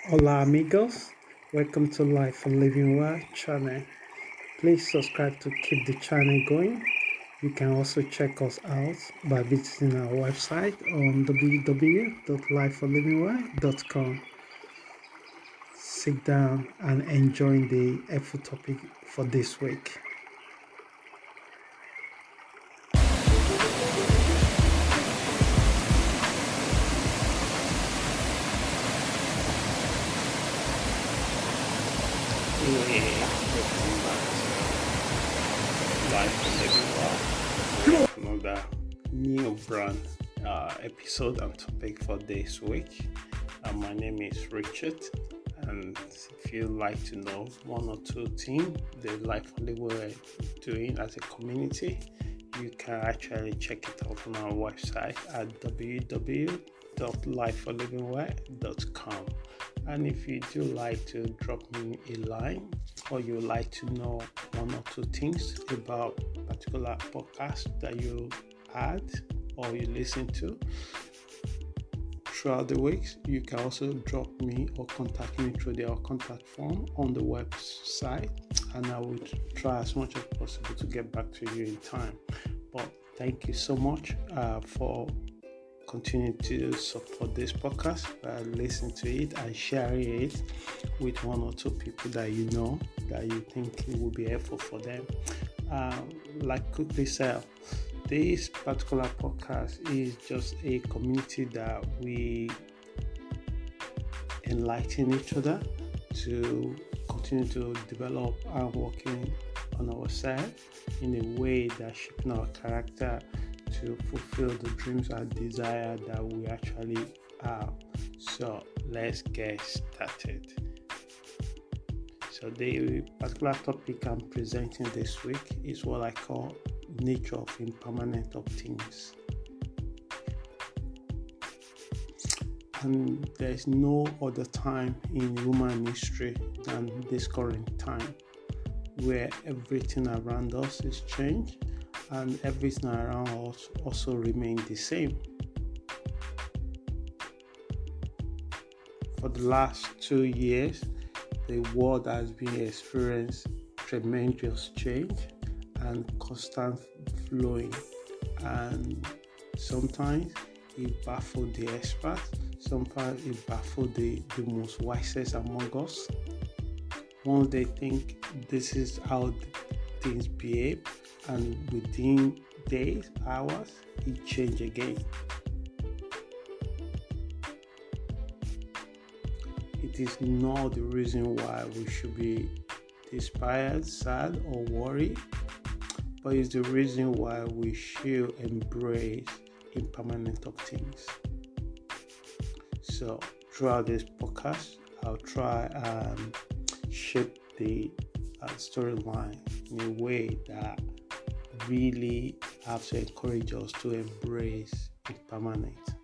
Hola amigos, welcome to Life and Living Well channel. Please subscribe to keep the channel going. You can also check us out by visiting our website on www.lifeandlivingwell.com. Sit down and enjoy the helpful topic for this week. Hey, welcome back to Life and Living Well. Another new brand episode and topic for this week. My name is Richard, and if you'd like to know one or two things the Life and Living Well doing as a community, you can actually check it out on our website at www.lifeandlivingwell.com. And if you do like to drop me a line or you like to know one or two things about a particular podcast that you had or you listen to throughout the weeks, you can also drop me or contact me through the contact form on the website, and I will try as much as possible to get back to you in time. But thank you so much for continue to support this podcast by listening to it and sharing it with one or two people that you know that you think it will be helpful for them. Like quickly said, this particular podcast is just a community that we enlighten each other to continue to develop and working on ourselves in a way that shaping our character to fulfill the dreams and desire that we actually have. So let's get started. So the particular topic I'm presenting this week is what I call nature of impermanent of things. And there's no other time in human history than this current time where everything around us is changed and everything around us also remains the same. For the last 2 years, the world has been experiencing tremendous change and constant flowing, and sometimes it baffles the experts, sometimes it baffles the most wisest among us. Once they think this is how things behave, and within days, hours, it changes again. It is not the reason why we should be despaired, sad, or worried, but it's the reason why we should embrace impermanent of things. So throughout this podcast, I'll try and shape the storyline in a way that really have to encourage us to embrace impermanent.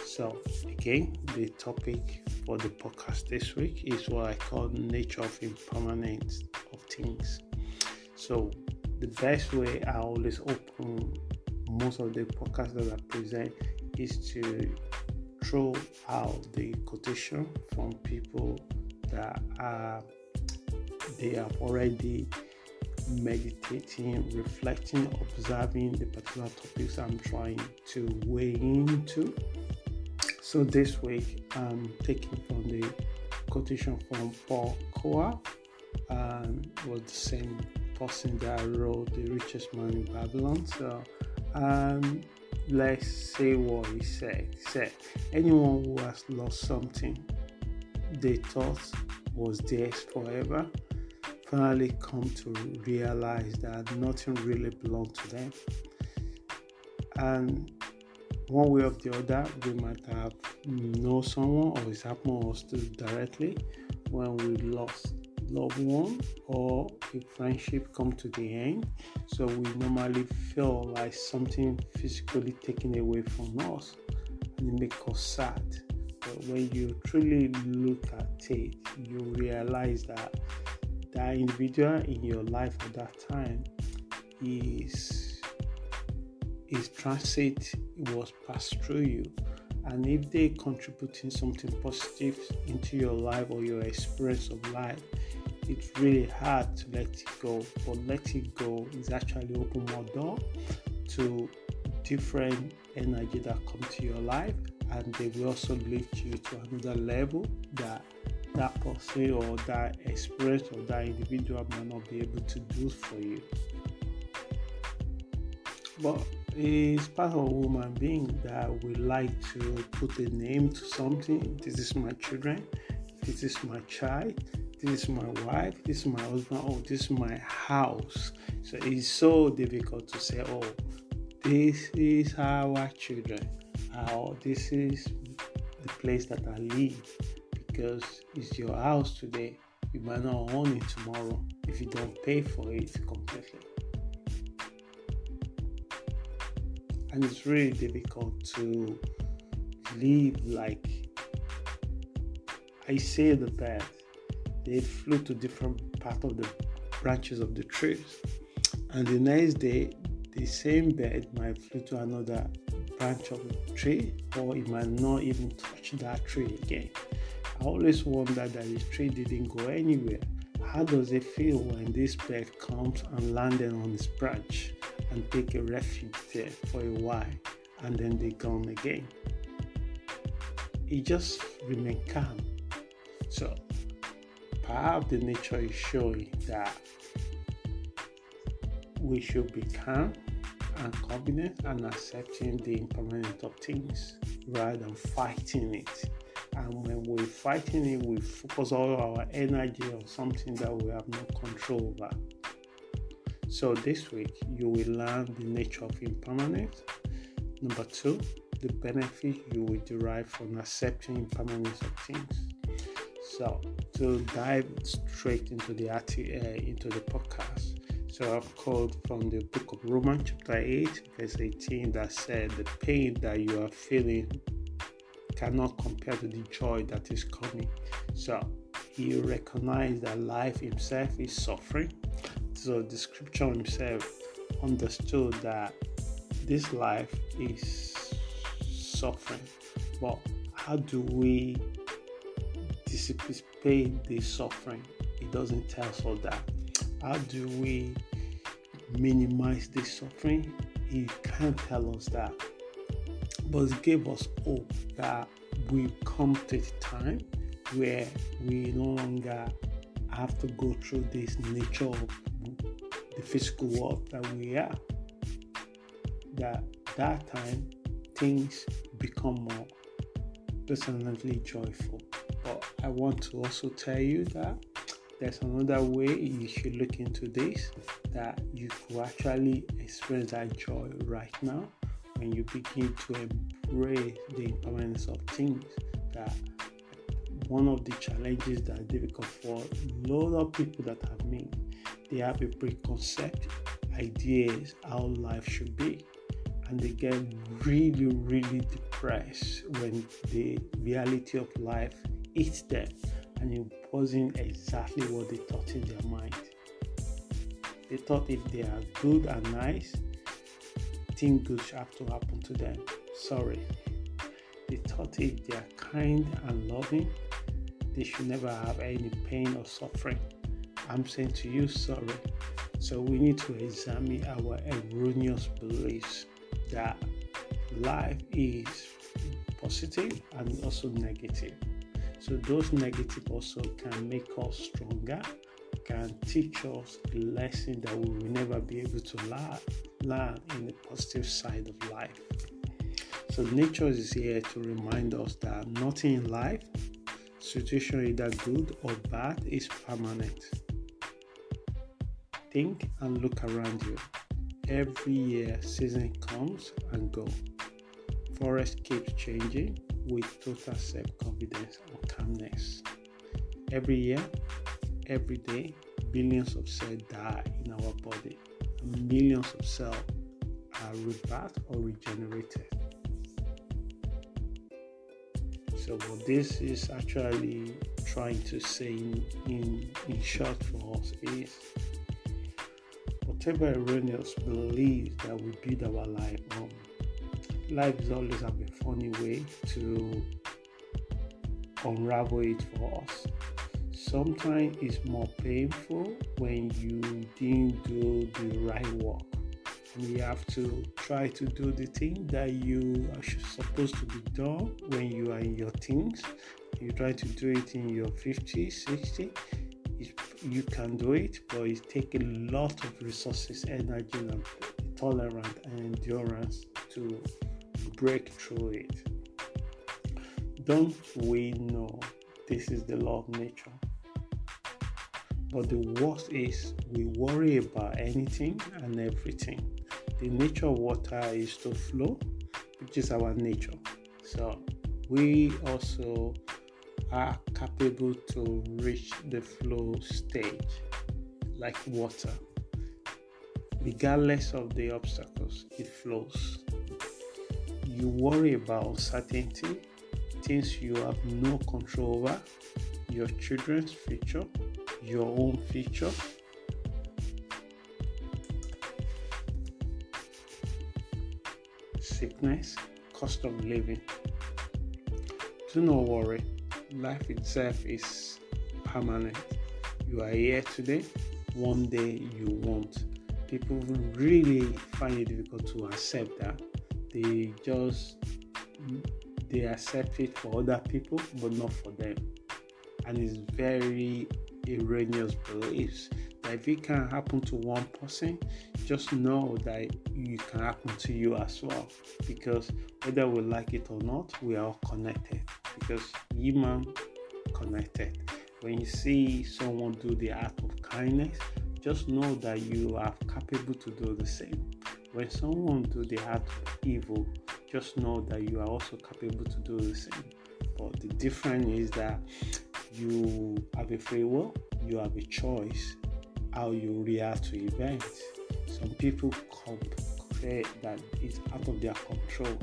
So again, the topic for the podcast this week is what I call nature of impermanence of things. So the best way I always open most of the podcasts that I present is to throw out the quotation from people that they have already meditating, reflecting, observing the particular topics I'm trying to weigh into. So this week I'm taking from the quotation from Paul Coa, and was the same person that wrote The Richest Man in Babylon. So let's say what he said. He said, anyone who has lost something they thought was theirs forever finally come to realize that nothing really belonged to them. And one way or the other, we might have know someone, or it's happened to us directly when we lost loved one or a friendship come to the end. So we normally feel like something physically taken away from us, and it makes us sad. But when you truly look at it, you realize that individual in your life at that time is transit was passed through you, And if they're contributing something positive into your life or your experience of life, it's really hard to let it go. But let it go is actually open more door to different energy that come to your life, and they will also lift you to another level that person or that experience or that individual might not be able to do for you. But it's part of a human being that we like to put a name to something. This is my children, this is my child, this is my wife, this is my husband, oh, this is my house. So it's so difficult to say, oh, this is our children, or this is the place that I live, because it's your house today. You might not own it tomorrow if you don't pay for it completely. And it's really difficult to live like, I say, the bird. They flew to different part of the branches of the trees, and the next day the same bird might fly to another branch of the tree, or it might not even touch that tree again. I always wonder that the tree didn't go anywhere. How does it feel when this bird comes and landed on its branch and take a refuge there for a while, and then they gone again? It just remain calm. So perhaps the nature is showing that we should be calm and confident and accepting the impermanence of things rather than fighting it. And when we're fighting it, we focus all our energy on something that we have no control over. So this week, you will learn the nature of impermanence. Number 2, the benefit you will derive from accepting impermanence of things. So to dive straight into the podcast, so I've quoted from the book of Romans chapter 8 verse 18 that said, the pain that you are feeling cannot compare to the joy that is coming. So he recognized that life himself is suffering. So the scripture himself understood that this life is suffering. But how do we dissipate the suffering? It doesn't tell us all that. How do we minimize this suffering? He can't tell us that. But it gave us hope that we come to a time where we no longer have to go through this nature of the physical world that we are. That time things become more personally joyful. But I want to also tell you that there's another way you should look into this, that you could actually experience that joy right now when you begin to embrace the impermanence of things. That one of the challenges that are difficult for a lot of people that have me, they have a preconceived ideas how life should be, and they get really, really depressed when the reality of life hits them and it wasn't exactly what they thought in their mind. They thought if they are good and nice, things good have to happen to them. Sorry. They thought if they are kind and loving, they should never have any pain or suffering. I'm saying to you, sorry. So we need to examine our erroneous beliefs that life is positive and also negative. So those negative also can make us stronger, can teach us a lesson that we will never be able to learn in the positive side of life. So nature is here to remind us that nothing in life, situation either good or bad, is permanent. Think and look around you. Every year, season comes and goes. Forest keeps changing with total self-confidence and calmness. Every year, every day, billions of cells die in our body, and millions of cells are rebirthed or regenerated. So what this is actually trying to say in short for us is, whatever erroneous beliefs that we build our life on, life is always have a funny way to unravel it for us. Sometimes it's more painful when you didn't do the right work. And you have to try to do the thing that you are supposed to be done when you are in your teens. You try to do it in your 50s, 60s. You can do it, but it takes a lot of resources, energy, and tolerance and endurance to break through it. Don't we know this is the law of nature? But the worst is we worry about anything and everything. The nature of water is to flow, which is our nature. So we also are capable to reach the flow stage like water. Regardless of the obstacles, it flows. You worry about uncertainty, things you have no control over, your children's future, your own future. Sickness, cost of living. Do not worry. Life itself is permanent. You are here today, one day you won't. People really find it difficult to accept that. They accept it for other people, but not for them. And it's very erroneous beliefs that if it can happen to one person, just know that it can happen to you as well. Because whether we like it or not, we are all connected. Because human connected. When you see someone do the act of kindness, just know that you are capable to do the same. When someone do the act of evil, just know that you are also capable to do the same. But the difference is that you have a free will, you have a choice how you react to events. Some people compare that it's out of their control.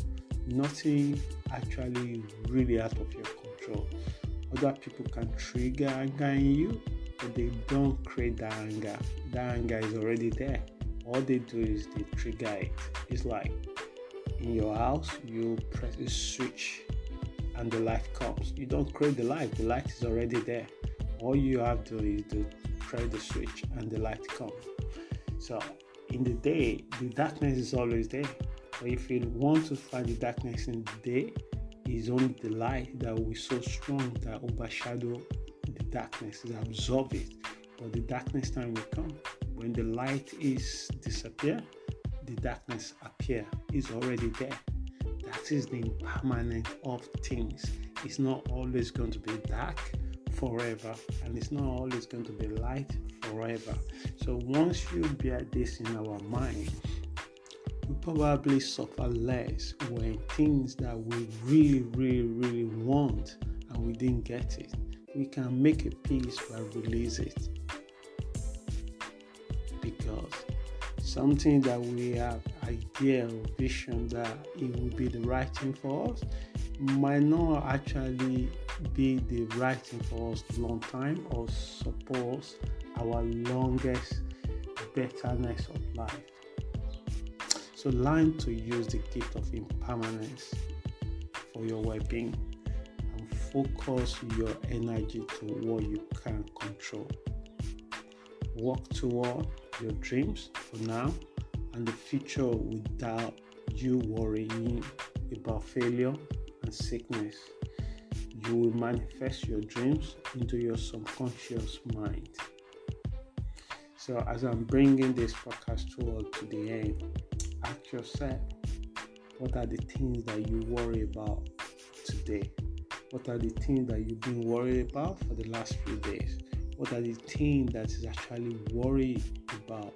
Nothing actually really out of your control. Other people can trigger anger in you, but they don't create that anger. That anger is already there. All they do is they trigger it. It's like in your house, you press a switch and the light comes. You don't create the light is already there. All you have to do is to press the switch and the light comes. So in the day, the darkness is always there. But if you want to find the darkness in the day, it's only the light that will be so strong that overshadow the darkness, that absorb it. But the darkness time will come. When the light is disappear, the darkness appear. It's already there. That is the impermanent of things. It's not always going to be dark forever, and it's not always going to be light forever. So once you bear this in our mind, we probably suffer less when things that we really want and we didn't get it. We can make a peace by release it. Because something that we have idea or vision that it will be the right thing for us might not actually be the right thing for us long time or suppose our longest betterness of life. So learn to use the gift of impermanence for your well-being and focus your energy to what you can control. Work toward your dreams for now and the future without you worrying about failure and sickness. You will manifest your dreams into your subconscious mind. So as I'm bringing this podcast to the end, ask yourself, what are the things that you worry about today? What are the things that you've been worried about for the last few days? What are the things that is actually worried about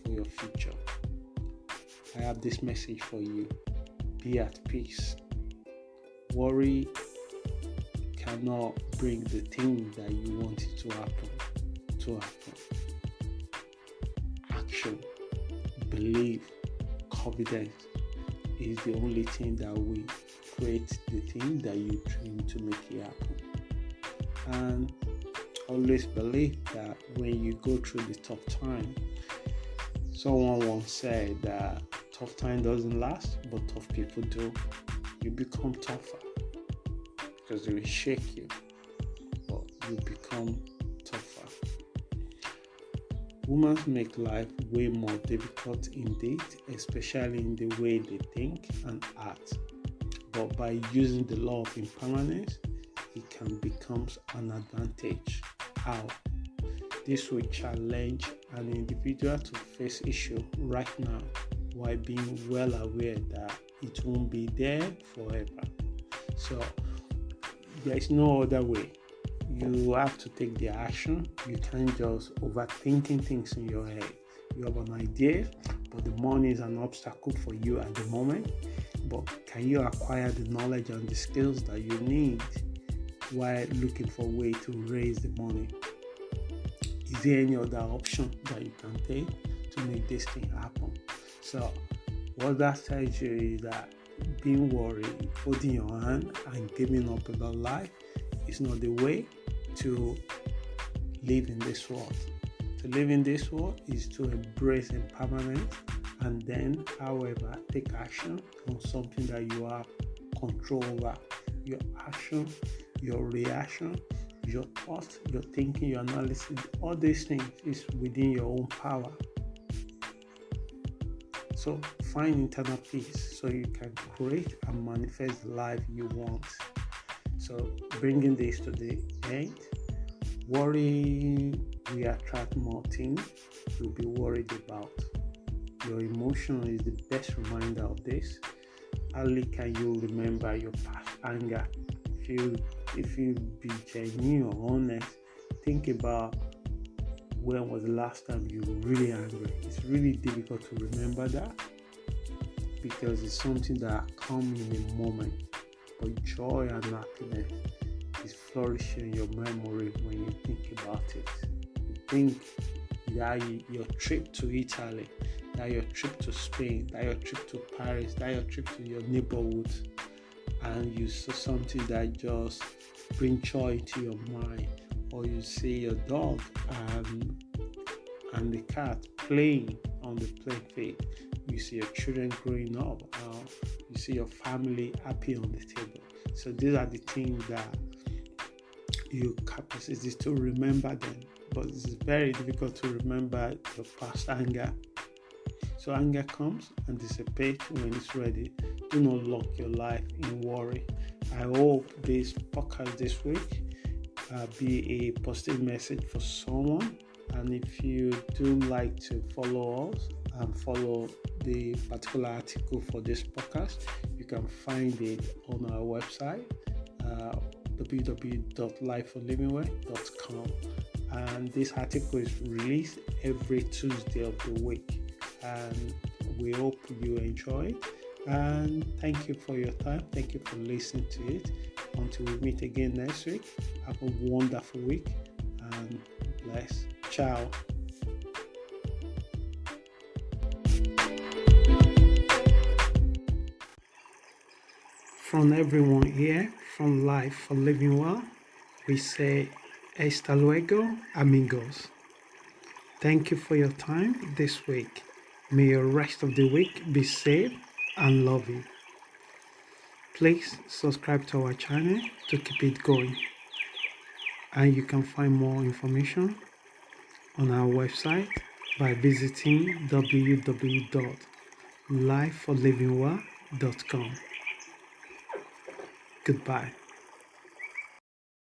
for your future? I have this message for you. Be at peace. Worry cannot bring the thing that you want it to happen. Action, belief, confidence is the only thing that will create the thing that you dream to make it happen. And always believe that when you go through the tough time, someone once said that tough time doesn't last, but tough people do. You become tougher because they will shake you, but you become tougher. Women make life way more difficult indeed, especially in the way they think and act. But by using the law of impermanence, it can become an advantage. How? This will challenge an individual to face issue right now while being well aware that it won't be there forever. So there is no other way. You have to take the action. You can't just overthinking things in your head. You have an idea, but the money is an obstacle for you at the moment. But can you acquire the knowledge and the skills that you need while looking for a way to raise the money? Is there any other option that you can take to make this thing happen? So what that tells you is that being worried, holding your hand and giving up about life is not the way to live in this world. To live in this world is to embrace impermanence and then, however, take action on something that you have control over. Your action, your reaction, your thoughts, your thinking, your analysis, all these things is within your own power. So find internal peace so you can create and manifest the life you want. So bringing this to the end, worry will attract more things you'll be worried about. Your emotion is the best reminder of this. Only can you remember your past anger. If you be genuine or honest, think about when was the last time you were really angry. It's really difficult to remember that because it's something that comes in a moment. But joy and happiness is flourishing in your memory when you think about it. You think that your trip to Italy, that your trip to Spain, that your trip to Paris, that your trip to your neighborhood, and you saw something that just brings joy to your mind, or you see your dog and the cat playing on the playing field, you see your children growing up, you see your family happy on the table. So these are the things that your capacity is to remember them, but it's very difficult to remember your past anger. So anger comes and dissipates when it's ready. Do not lock your life in worry. I hope this podcast this week be a positive message for someone. And if you do like to follow us and follow the particular article for this podcast, you can find it on our website, www.lifeforlivingway.com. And this article is released every Tuesday of the week. And we hope you enjoy it. And thank you for your time. Thank you for listening to it. Until we meet again next week, have a wonderful week and bless. Ciao. From everyone here, from Life for Living Well, we say hasta luego, amigos. Thank you for your time this week. May your rest of the week be safe and loving. Please subscribe to our channel to keep it going. And you can find more information on our website by visiting www.lifeforlivingwell.com. Goodbye.